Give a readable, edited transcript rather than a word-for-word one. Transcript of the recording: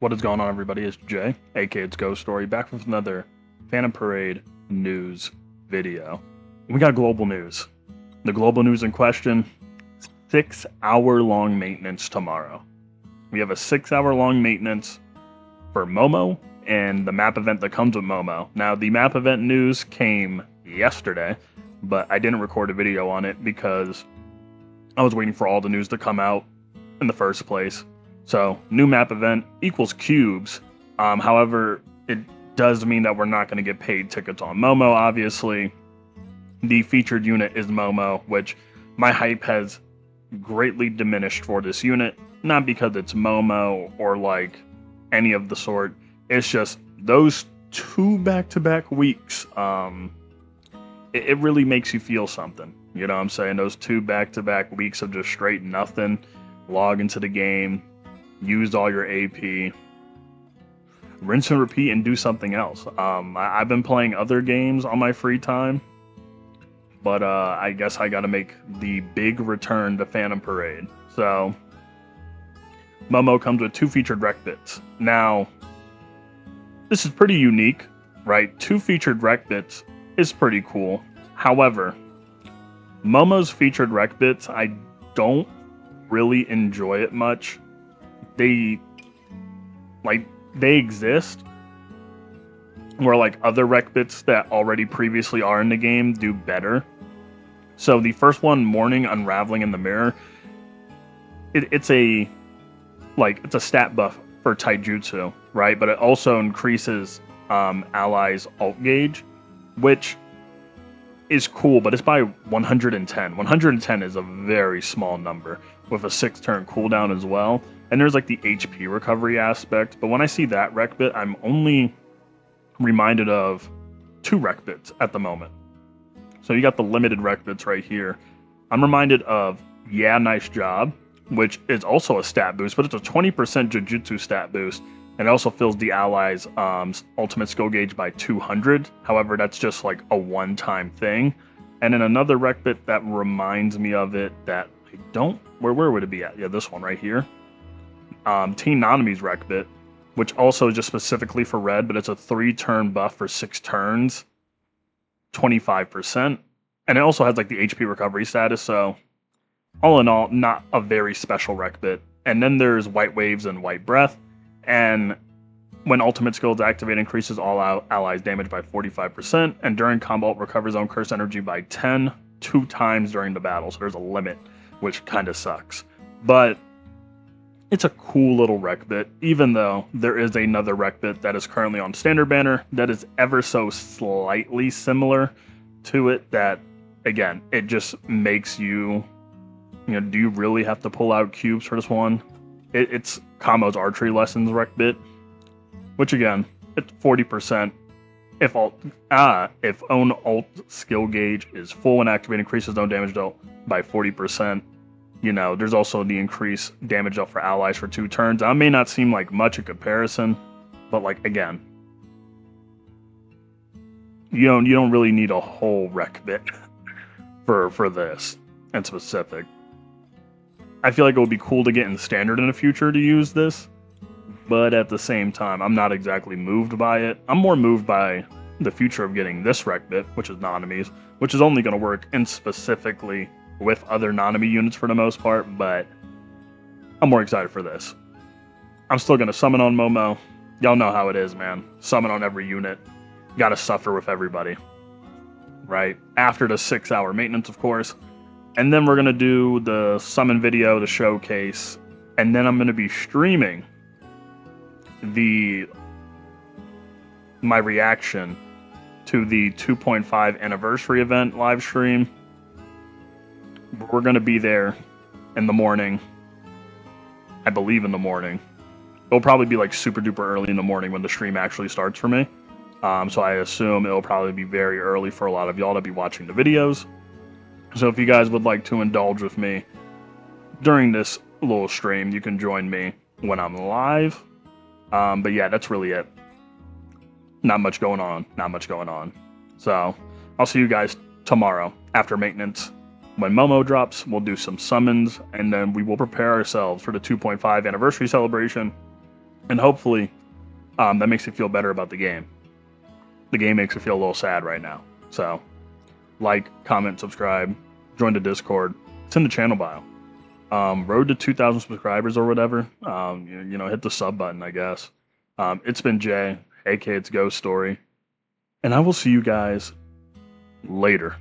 What is going on, everybody? It's Jay, aka It's Ghost Story, back with another Phantom Parade news video. We got global news. The global news in question, 6-hour-long maintenance tomorrow. We have a 6-hour-long maintenance for MOMO and the map event that comes with MOMO. Now, the map event news came yesterday, but I didn't record a video on it because I was waiting for all the news to come out in the first place. So, new map event equals cubes. However, it does mean that we're not going to get paid tickets on MOMO, obviously. The featured unit is MOMO, which my hype has greatly diminished for this unit. Not because it's MOMO or like any of the sort. It's just those two back-to-back weeks. It really makes you feel something. You know what I'm saying? Those two back-to-back weeks of just straight nothing. Log into the game. Use all your AP, rinse and repeat, and do something else. I've been playing other games on my free time, but I guess I got to make the big return to Phantom Parade. So, MOMO comes with 2 featured rec bits. Now, this is pretty unique, right? 2 featured rec bits is pretty cool. However, MOMO's featured rec bits, I don't really enjoy it much. They exist where like other rec bits that already previously are in the game do better. So the first one, Morning Unraveling in the Mirror, it's a stat buff for Taijutsu, right? But it also increases allies' ult gauge, which is cool, but it's by 110. 110 is a very small number with a 6-turn cooldown as well. And there's like the HP recovery aspect, but when I see that rec bit, I'm only reminded of 2 rec bits at the moment. So you got the limited rec bits right here. I'm reminded of Yeah, Nice Job, which is also a stat boost, but it's a 20% Jujutsu stat boost, and it also fills the allies' ultimate skill gauge by 200. However, that's just like a one-time thing. And then another rec bit that reminds me of it that I don't... Where would it be at? Yeah, this one right here. Teen Nanami's rec bit, which also is just specifically for red, but it's a 3-turn buff for 6 turns, 25%, and it also has like the HP recovery status. So, all in all, not a very special rec bit. And then there's White Waves and White Breath, and when ultimate skills activate, increases all allies damage by 45%, and during combo ult recovers own curse energy by 10, 2 times during the battle. So there's a limit, which kind of sucks, but it's a cool little rec bit, even though there is another rec bit that is currently on standard banner that is ever so slightly similar to it that, again, it just makes you know, do you really have to pull out cubes for this one? It's Kamo's archery lessons rec bit, which again, it's 40%. If own ult skill gauge is full and activate, increases own damage dealt by 40%. You know, there's also the increased damage dealt for allies for 2 turns. That may not seem like much in comparison, but like again, you don't really need a whole rec bit for this in specific. I feel like it would be cool to get in standard in the future to use this, but at the same time, I'm not exactly moved by it. I'm more moved by the future of getting this rec bit, which is Nanami's, which is only going to work in specifically with other Nanami units for the most part, but I'm more excited for this. I'm still going to summon on MOMO. Y'all know how it is, man. Summon on every unit. Gotta suffer with everybody. Right? After the 6-hour maintenance, of course. And then we're going to do the summon video, the showcase, and then I'm going to be streaming my reaction to the 2.5 anniversary event live stream. We're going to be there in the morning. I believe in the morning. It'll probably be like super duper early in the morning when the stream actually starts for me. So I assume it'll probably be very early for a lot of y'all to be watching the videos. So if you guys would like to indulge with me during this little stream, you can join me when I'm live. But yeah, that's really it. Not much going on. So I'll see you guys tomorrow after maintenance. When MOMO drops, we'll do some summons, and then we will prepare ourselves for the 2.5 anniversary celebration. And hopefully, that makes you feel better about the game. The game makes you feel a little sad right now. So, like, comment, subscribe, join the Discord. It's in the channel bio. Road to 2,000 subscribers or whatever. Hit the sub button, I guess. It's been Jay, aka It's Ghost Story, and I will see you guys later.